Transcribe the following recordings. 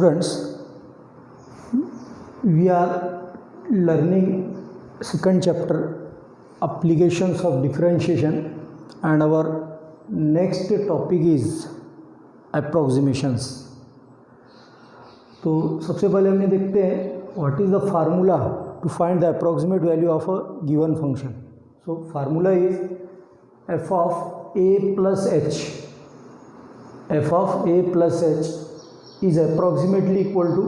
Students, we are learning second chapter, applications of differentiation, and our next topic is approximations. तो सबसे पहले हमने देखते हैं what is the formula to find the approximate value of a given function. So formula is f of a plus h. F of a plus h is approximately equal to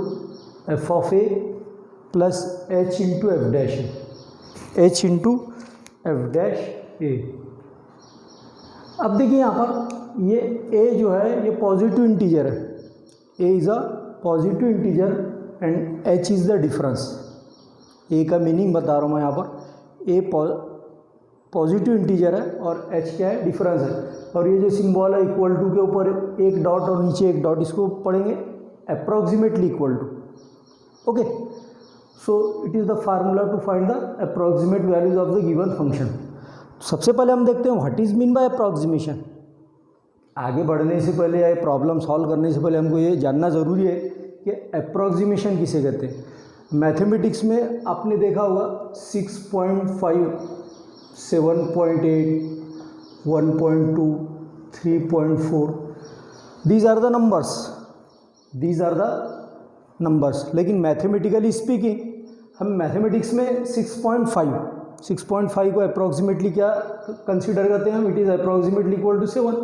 f of a plus h into f dash a. h into f dash a. अब देखिए यहाँ पर ये a जो है ये positive integer है. a is a positive integer and h is the difference. a का मीनिंग बता रहा हूँ मैं यहाँ पर. a पॉजिटिव इंटीजर है और h क्या है, डिफरेंस है. और ये जो सिंबल है इक्वल टू के ऊपर एक डॉट और नीचे एक डॉट, इसको पढ़ेंगे approximately equal to. Okay, so it is the formula to find the approximate values of the given function. सबसे पहले हम देखते हैं what is mean by approximation. आगे बढ़ने से पहले या प्रॉब्लम सॉल्व करने से पहले हमको ये जानना ज़रूरी है कि अप्रॉक्सीमेशन किसे कहते हैं. मैथमेटिक्स में आपने देखा होगा 6.5, 7.8, 1.2, 3.4, these are the numbers. लेकिन मैथमेटिकली स्पीकिंग हम मैथमेटिक्स में 6.5 को अप्रॉक्सीमेटली क्या कंसीडर करते हैं हम, it is approximately equal to 7.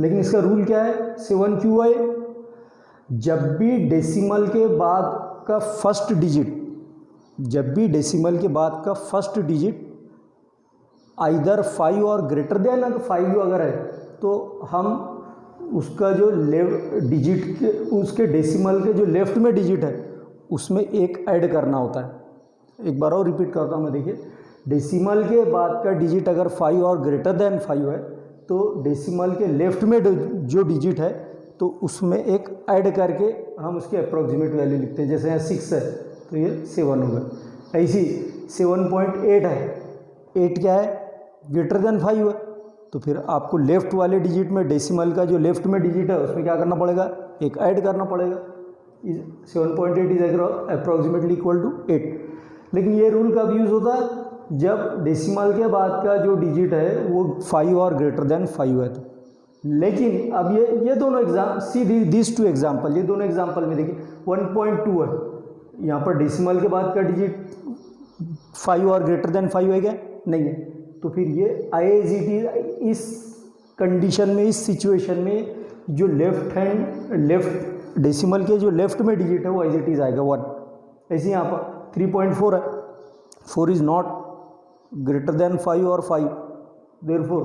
लेकिन इसका रूल क्या है, 7 क्यों है? जब भी डेसिमल के बाद का फर्स्ट डिजिट आइदर 5 और ग्रेटर देन, अगर 5 अगर है तो हम उसका जो डिजिट के उसके डेसिमल के जो लेफ्ट में डिजिट है उसमें एक ऐड करना होता है. एक बार और रिपीट करता हूँ मैं. देखिए, डेसिमल के बाद का डिजिट अगर 5 और ग्रेटर देन 5 है तो डेसिमल के लेफ्ट में जो डिजिट है तो उसमें एक ऐड करके हम उसकी अप्रॉक्सीमेट वैल्यू लिखते हैं. जैसे यहाँ 6 है तो ये 7 होगा. ऐसी 7.8 है, 8 क्या है, ग्रेटर देन 5 है, तो फिर आपको लेफ़्ट वाले डिजिट में डेसिमल का जो लेफ़्ट में डिजिट है उसमें क्या करना पड़ेगा, एक ऐड करना पड़ेगा. 7.8 इज अप्रॉक्सीमेटली इक्वल टू 8. लेकिन ये रूल कब यूज़ होता है, जब डेसिमल के बाद का जो डिजिट है वो 5 और ग्रेटर देन 5 है. तो लेकिन अब ये दोनों दिस टू एग्जाम्पल, ये दोनों एग्जाम्पल में देखिए 1.2 है, यहाँ पर डेसिमल के बाद का डिजिट 5 और ग्रेटर देन 5 है क्या, नहीं है. तो फिर ये IAGT इस कंडीशन में, इस सिचुएशन में जो लेफ्ट डेसिमल के जो लेफ्ट में डिजिट है वो IAGT आएगा 1. ऐसे यहाँ पर 3.4 है, 4 इज़ नॉट ग्रेटर देन 5 और 5, therefore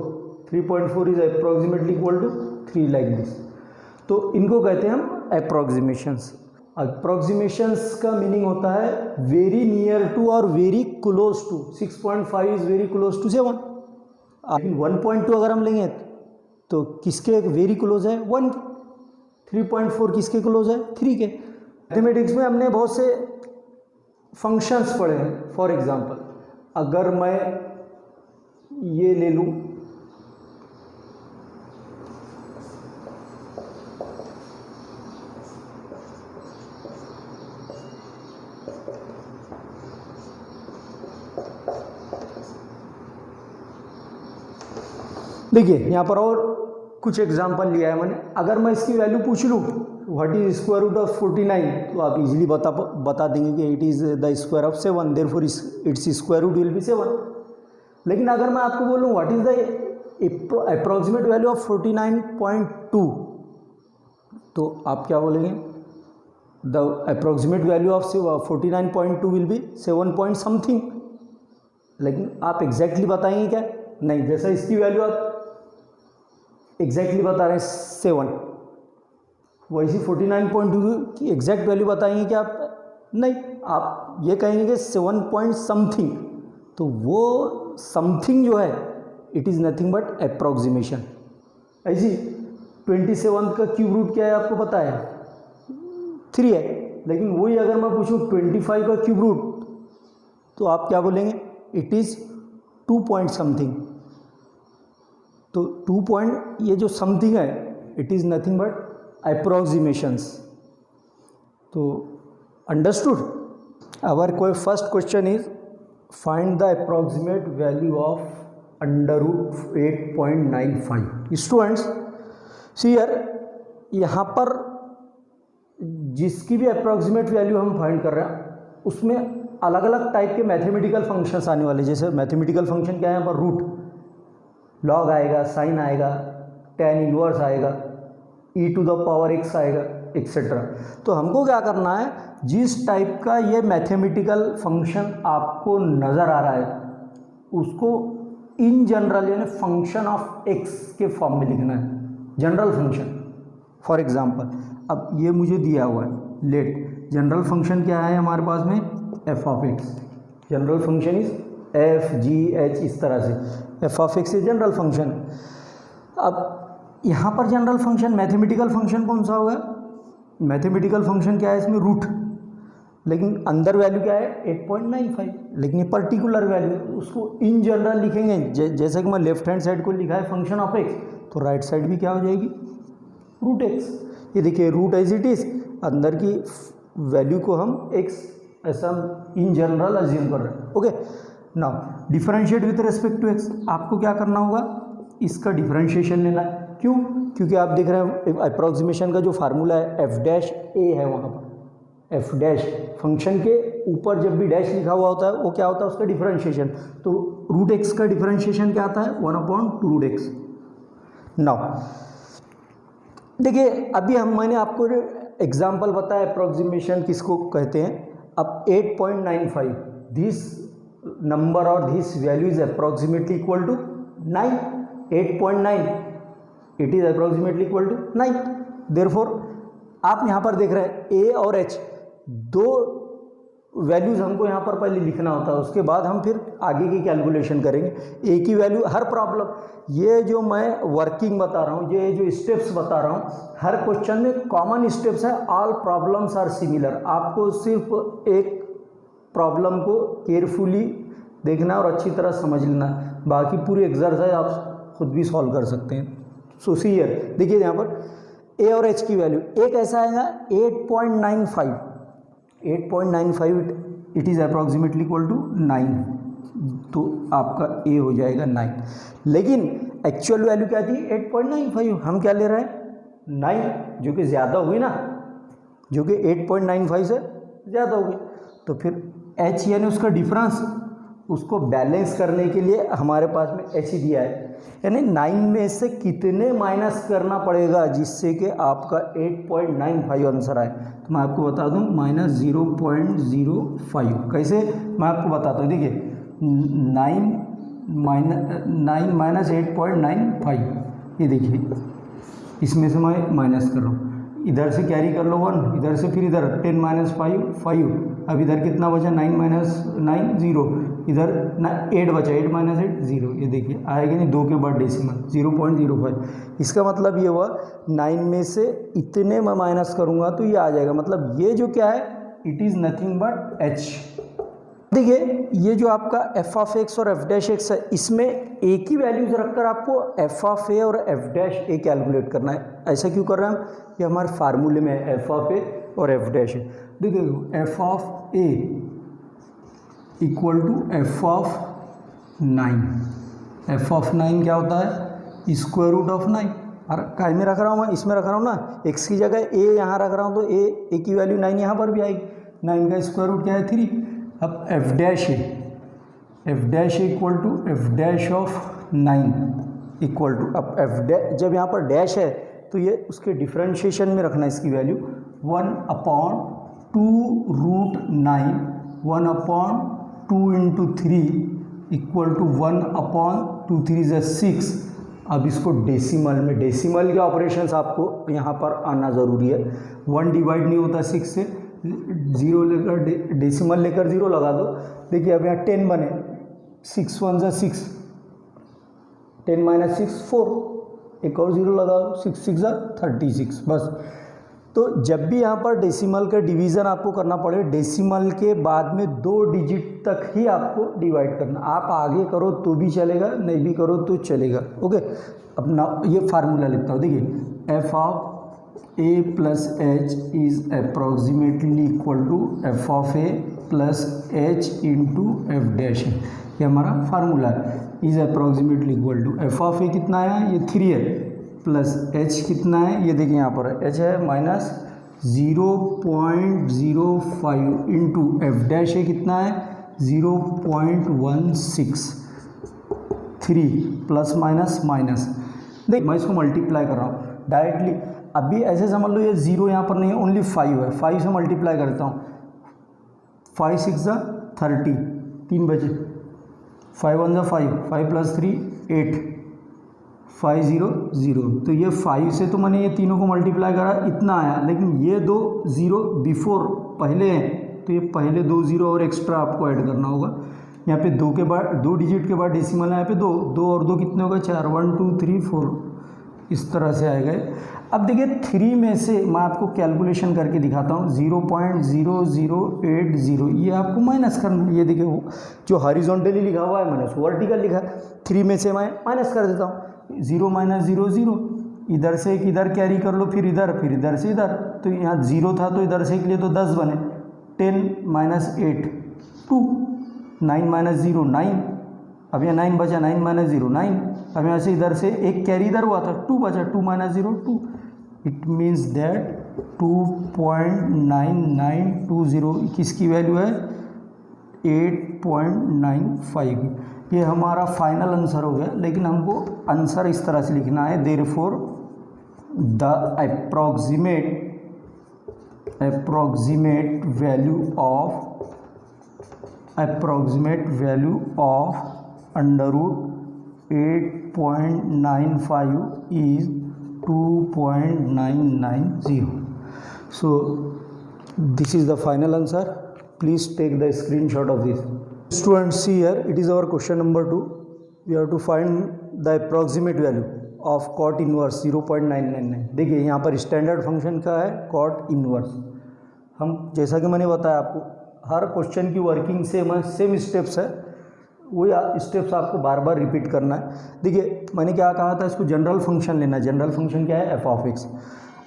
3.4 is approximately equal to 3 like this. तो इनको कहते हैं हम अप्रॉक्सीमेशंस. अप्रॉक्सीमेशंस का मीनिंग होता है वेरी नियर टू और very close to. 6.5 is very close to 7. 1.2 अगर हम लेंगे तो किसके वेरी क्लोज है, 1 के. 3.4 किसके क्लोज है, 3 के. मैथमेटिक्स में हमने बहुत से फंक्शंस पढ़े हैं. फॉर एग्जांपल अगर मैं ये ले लूँ, देखिए यहाँ पर और कुछ एग्जांपल लिया है मैंने. अगर मैं इसकी वैल्यू पूछ लूँ what is square root of 49, तो आप इजीली बता देंगे कि it is the square of 7, therefore its square root will be 7. लेकिन अगर मैं आपको बोलूँ what is the approximate value of 49.2, तो आप क्या बोलेंगे, the approximate value of 49.2 will be 7 point something. लेकिन आप एग्जैक्टली बताएंगे क्या, नहीं. जैसा इसकी वैल्यू आप एग्जैक्टली बता रहे हैं 7, वैसी 49.2 की एग्जैक्ट वैल्यू बताएंगे क्या आप, नहीं. आप ये कहेंगे कि 7 पॉइंट समथिंग. तो वो समथिंग जो है it is nothing but approximation. ऐसी 27 का क्यूब रूट क्या है आपको पता है, 3 है. लेकिन वही अगर मैं पूछूँ 25 का क्यूब रूट, तो आप क्या बोलेंगे, इट इज़ 2 पॉइंट समथिंग. तो 2 पॉइंट, ये जो समथिंग है it is nothing but approximations. तो अंडरस्टूड। अवर कोई first question is find the approximate value of √8.95। Students see here, यहाँ पर जिसकी भी अप्रॉक्सीमेट वैल्यू हम फाइंड कर रहे हैं उसमें अलग अलग टाइप के मैथमेटिकल फंक्शंस आने वाले। जैसे मैथमेटिकल फंक्शन क्या है यहाँ पर, रूट, लॉग आएगा, साइन आएगा, tan इनवर्स आएगा, e⁻x आएगा, एक्सेट्रा। तो हमको क्या करना है, जिस टाइप का ये मैथमेटिकल फंक्शन आपको नज़र आ रहा है उसको इन जनरल यानी फंक्शन ऑफ x के फॉर्म में लिखना है, जनरल फंक्शन। फॉर एग्जांपल अब ये मुझे दिया हुआ है, लेट जनरल फंक्शन क्या है हमारे पास में, f(x). General function is f, g, h, इस तरह से f(x) ये जनरल फंक्शन। अब यहाँ पर जनरल फंक्शन मैथमेटिकल फंक्शन कौन सा होगा, मैथमेटिकल फंक्शन क्या है इसमें, रूट, लेकिन अंदर वैल्यू क्या है 8.95, लेकिन ये पर्टिकुलर वैल्यू उसको इन जनरल लिखेंगे। जैसे कि मैं लेफ्ट हैंड साइड को लिखा है फंक्शन ऑफ x, तो राइट साइड भी क्या हो जाएगी, √x। ये देखिए रूट एज इट इज़, अंदर की वैल्यू को हम x ऐसा इन जनरल अज्यूम कर रहे हैं। Okay, now differentiate with respect to x। आपको क्या करना होगा, इसका डिफरेंशिएशन लेना है। क्यों, क्योंकि आप देख रहे हैं अप्रॉक्सीमेशन का जो फार्मूला है f' है वहाँ पर, f' फंक्शन के ऊपर जब भी डैश लिखा हुआ होता है वो क्या होता है, उसका डिफरेंशिएशन। तो √x का डिफरेंशिएशन क्या आता है, 1/2√x। नाउ देखिए अभी मैंने आपको एग्जाम्पल बताया अप्रॉक्सीमेशन किसको कहते हैं। अब 8.95 दिस नंबर और this value is approximately equal to 9, 8.9 it is approximately equal to 9। Therefore आप यहाँ पर देख रहे हैं a और h दो वैल्यूज़ हमको यहाँ पर पहले लिखना होता है, उसके बाद हम फिर आगे की कैलकुलेशन करेंगे। a की वैल्यू हर प्रॉब्लम, ये जो मैं वर्किंग बता रहा हूँ, ये जो स्टेप्स बता रहा हूँ, हर क्वेश्चन में कॉमन स्टेप्स है, ऑल प्रॉब्लम्स आर सिमिलर। आपको सिर्फ एक प्रॉब्लम को केयरफुली देखना और अच्छी तरह समझ लेना, बाकी पूरी एक्सरसाइज आप खुद भी सॉल्व कर सकते हैं। सो सी हियर, देखिए यहाँ पर a और h की वैल्यू, एक ऐसा आएगा 8.95 it is approximately equal to 9, तो आपका a हो जाएगा 9। लेकिन एक्चुअल वैल्यू क्या थी 8.95, हम क्या ले रहे हैं 9, जो कि ज़्यादा हुई ना, जो कि 8.95 से ज़्यादा हो गई। तो फिर h यानी उसका डिफरेंस, उसको बैलेंस करने के लिए हमारे पास में h दिया है, यानी 9 में से कितने माइनस करना पड़ेगा जिससे कि आपका 8.95 आंसर आए। तो मैं आपको बता दूं -0.05। कैसे, मैं आपको बताता हूँ। देखिए 9 माइनस 8.95, ये देखिए इसमें से मैं माइनस कर रहा हूँ, इधर से कैरी कर लो 1, इधर से फिर इधर 10 - 5 5, अब इधर कितना बचा 9 - 9 0, इधर 8 बचा, 8 - 8 0। ये देखिए आएगा नहीं, 2 के बाद डेसिमल 0.05। इसका मतलब ये हुआ 9 में से इतने मैं माइनस करूँगा तो ये आ जाएगा, मतलब ये जो क्या है it is nothing but h। देखिए ये जो आपका f(x) और f'(x) है, इसमें a की वैल्यूज रखकर आपको f(a) और f' कैलकुलेट करना है। ऐसा क्यों कर रहे हैं हम, ये हमारे फार्मूले में है f(a) और f'। देखिए f(a) equal to f(9). f(9) क्या होता है, स्क्वायर रूट ऑफ 9। और काय में रख रहा हूँ मैं, इसमें रख रहा हूँ ना, x की जगह a यहाँ रख रहा हूँ, तो a की वैल्यू 9 यहाँ पर भी आएगी। 9 का स्क्वायर रूट क्या है 3। अब f' equal to f' of 9 equal to, अब f' जब यहाँ पर डैश है तो ये उसके डिफरेंशिएशन में रखना है इसकी वैल्यू 1/2√9, 1/2 × 3 इक्वल टू 1/2 3 = 6। अब इसको डेसिमल में, डेसिमल के ऑपरेशंस आपको यहाँ पर आना ज़रूरी है। 1 डिवाइड नहीं होता 6 से, 0 लेकर डेसिमल लेकर 0 लगा दो। देखिए अब यहाँ 10 बने, 6 × 1 = 6, 10 - 6 4, एक और 0 लगा दो, 6 × 6 = 36 बस। तो जब भी यहाँ पर डेसिमल का डिवीज़न आपको करना पड़े, डेसिमल के बाद में 2 डिजिट तक ही आपको डिवाइड करना। आप आगे करो तो भी चलेगा, नहीं भी करो तो चलेगा। ओके, अब ना ये फार्मूला लिखता हूँ। देखिए f(a) a plus h is approximately equal to f of a plus h into f dash है, ये हमारा फार्मूला है। Is approximately equal to f of a कितना है, ये 3 है, प्लस एच कितना है, ये देखिए यहाँ पर एच है माइनस 0.05 इंटू एफ डैश है कितना है 0.163 प्लस माइनस माइनस। देख मैं इसको मल्टीप्लाई कर रहा हूँ डायरेक्टली, अभी ऐसे समझ लो ये 0 यहाँ पर नहीं है, ओनली 5 है, 5 से मल्टीप्लाई करता हूँ, 5 6 30, 3 बचे, 5 1 5, 5 प्लस 3 8, 5 0 0। तो ये 5 से तो मैंने ये तीनों को मल्टीप्लाई करा, इतना आया, लेकिन ये 2 0 बिफोर पहले हैं, तो ये पहले 2 0 और एक्स्ट्रा आपको ऐड करना होगा। यहाँ पे 2 के बाद 2 डिजिट के बाद डेसिमल है, यहाँ पे 2 2 और 2 कितने होगा 4, 1 2 3 4, इस तरह से आएगा। अब देखिए 3 में से मैं आपको कैलकुलेशन करके दिखाता हूँ, 0.0080 ये आपको माइनस करना है। ये देखिए वो जो हॉरिजॉन्टली लिखा हुआ है मैंने उसको वर्टिकल लिखा है, 3 में से मैं माइनस कर देता हूँ, 0 - 0 0, इधर से एक इधर कैरी कर लो, फिर इधर से इधर, तो यहाँ 0 था तो इधर से एक लिए तो 10 बने, 10 - 8 2, 9 - 0 9, अब यहाँ 9 बचा, 9 - 0 9, अब यहाँ से इधर से एक कैरी इधर हुआ था 2 बचा, 2 - 0 2, इट मीन्स दैट 2.9920 किसकी वैल्यू है 8.95। ये हमारा फाइनल आंसर हो गया, लेकिन हमको आंसर इस तरह से लिखना है, therefore the approximate value of √8.95 is 2.990. So this is the final answer. Please take the screenshot of this. Students, see here, it is our question number 2. We have to find the approximate value of cot inverse 0.999. देखिए यहाँ पर standard function का है cot inverse. हम जैसा कि मैंने बताया आपको, हर क्वेश्चन की वर्किंग सेम स्टेप्स है, वही स्टेप्स आपको बार बार रिपीट करना है। देखिए मैंने क्या कहा था, इसको जनरल फंक्शन लेना है। जनरल फंक्शन क्या है, एफ ऑफ एक्स।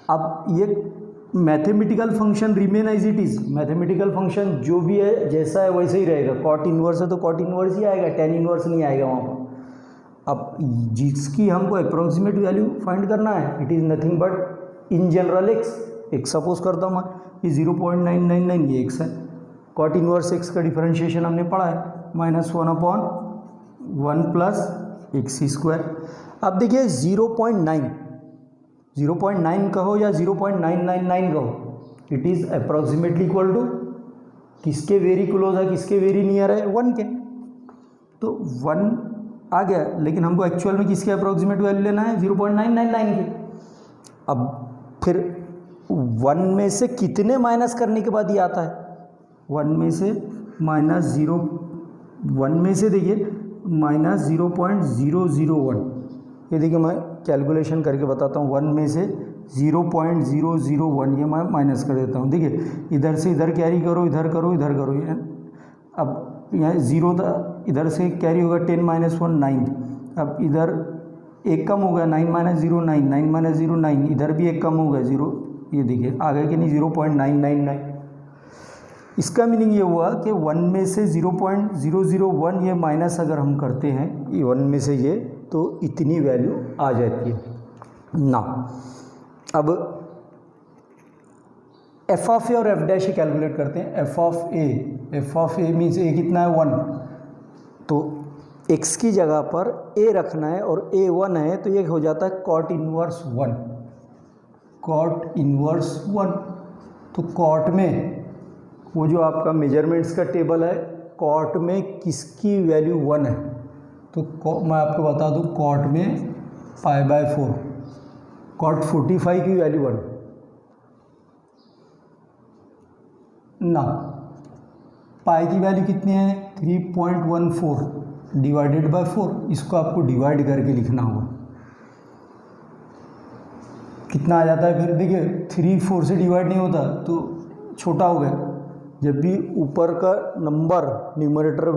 अब ये mathematical function remain as it is, mathematical function जो भी है जैसा है वैसे ही रहेगा। कॉट इनवर्स है तो कॉट इनवर्स ही आएगा, टेन इनवर्स नहीं आएगा वहाँ पर। अब जिसकी हमको अप्रोक्सीमेट वैल्यू फाइंड करना है, it is nothing but in general x suppose करता हूँ मैं, ये 0.999 ये एक्स है, कॉट इनवर्स एक्स का डिफरेंशिएशन हमने पढ़ा है, -1/1 प्लस x²। अब देखिए 0.9 कहो या 0.999 कहो, it is approximately equal to किसके वेरी क्लोज है, किसके वेरी नियर है, 1 के। तो 1 आ गया, लेकिन हमको एक्चुअल में किसके अप्रॉक्सीमेट वैल्यू लेना है, 0.999 के। अब फिर 1 में से कितने माइनस करने के बाद ये आता है, 1 में से -1 में से देखिए -0.001, ये देखिए मैं कैलकुलेशन करके बताता हूँ, 1 में से 0.001 ये मैं माइनस कर देता हूँ। देखिए इधर से इधर कैरी करो, इधर करो, इधर करो, अब यहाँ 0 था, इधर से कैरी होगा 10 - 1 9, अब इधर एक कम हो गया, 9 - 0 9, 9 - 0 9, इधर भी एक कम हो गया 0, ये देखिए आ गया कि नहीं 0.999। इसका मीनिंग ये हुआ कि 1 में से 0.001 ये माइनस अगर हम करते हैं, ये 1 में से ये, तो इतनी वैल्यू आ जाती है ना। अब एफ ऑफ ए और एफ डैश कैलकुलेट करते हैं। एफ ऑफ ए मीन्स ए कितना है 1, तो एक्स की जगह पर ए रखना है और ए 1 है, तो ये हो जाता है कॉट इनवर्स 1, कॉट इनवर्स 1। तो कॉट में वो जो आपका मेजरमेंट्स का टेबल है, कॉट में किसकी वैल्यू 1 है, तो मैं आपको बता दूं, कॉट में π/4, कॉट 45 की वैल्यू 1 ना, पाई की वैल्यू कितनी है 3.14 डिवाइडेड बाय 4, इसको आपको डिवाइड करके लिखना होगा, कितना आ जाता है। फिर देखिए 3 4 से डिवाइड नहीं होता तो छोटा हो गया। जब भी ऊपर का नंबर न्यूमरेटर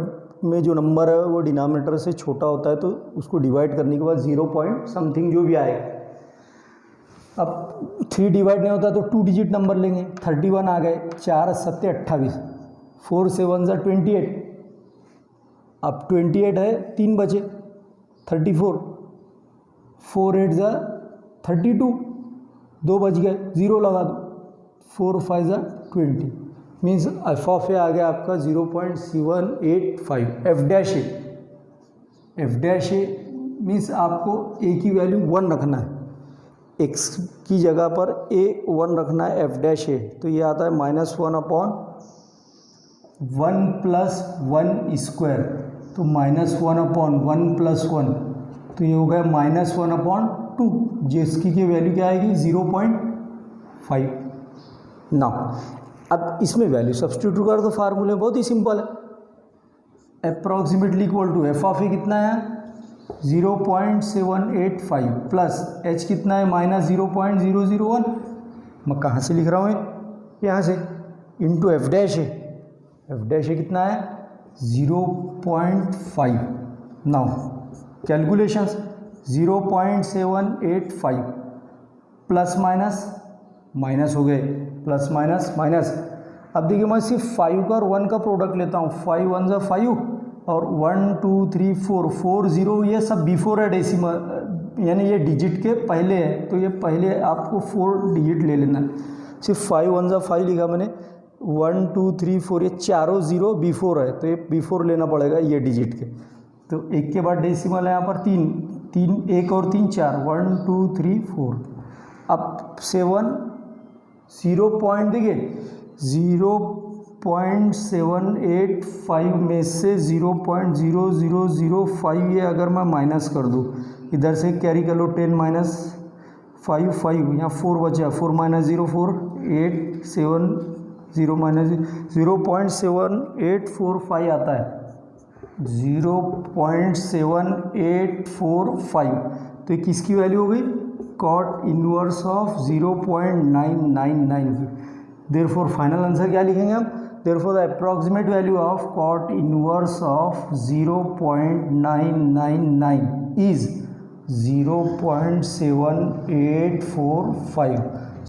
में जो नंबर है वो डिनोमिनेटर से छोटा होता है, तो उसको डिवाइड करने के बाद 0 पॉइंट समथिंग जो भी आएगा, अब 3 डिवाइड नहीं होता तो 2 डिजिट नंबर लेंगे। 31 आ गए, 4 7 28, 4 7 28, अब 28 है, 3 बचे 34, 4 8 32, 2 बच गए, 0 लगा दो, 4 5 20, मीन्स एफ ऑफ ए आ गया आपका 0.785। एफ डैश ए मीन्स आपको ए की वैल्यू 1 रखना है, एक्स की जगह पर ए 1 रखना है, एफ डैश ए। तो ये आता है -1/1 + 1 स्क्वायर, तो -1/1 + 1, तो ये हो गया -1/2, जिसकी की वैल्यू क्या आएगी 0.5। ना अब इसमें वैल्यू सब्स्टिट्यूट कर दो, फार्मूले बहुत ही सिंपल है, approximately equal to f of a कितना है 0.785 प्लस एच कितना है -0.001, मैं कहाँ से लिख रहा हूँ यहाँ से, इंटू एफ डैश ए। एफ डैश ए कितना है 0.5। नाउ कैलकुलेशंस 0.785 प्लस माइनस हो गए, प्लस माइनस। अब देखिए मैं सिर्फ 5 का और 1 का प्रोडक्ट लेता हूँ, 5 1 ज़ा 5 और 1 2 3 4 4 0, ये सब बिफोर है डेसिमल, यानी ये डिजिट के पहले है, तो ये पहले आपको 4 डिजिट ले लेना है। सिर्फ 5 1 ज़ा 5 लिखा मैंने, 1 2 3 4, ये चारों 0 बिफोर है, तो ये बिफोर लेना पड़ेगा ये डिजिट के। तो एक के बाद डेसिमल है यहाँ पर 3 1 और 3 4, 1 2 3 4। अब 7 0 पॉइंट देखिए 0.785 में से 0.0005 ये अगर मैं माइनस कर दूँ, इधर से कैरी कर लो 10 - 5 5, यहाँ 4 बचा, 4 - 0 4 8 7 0 - 0.7845 आता है, 0.7845। तो ये किसकी वैल्यू हो गई, cot inverse of 0.999। Therefore final answer क्या लिखेंगे हम, therefore the approximate value of cot inverse of 0.999 is 0.7845।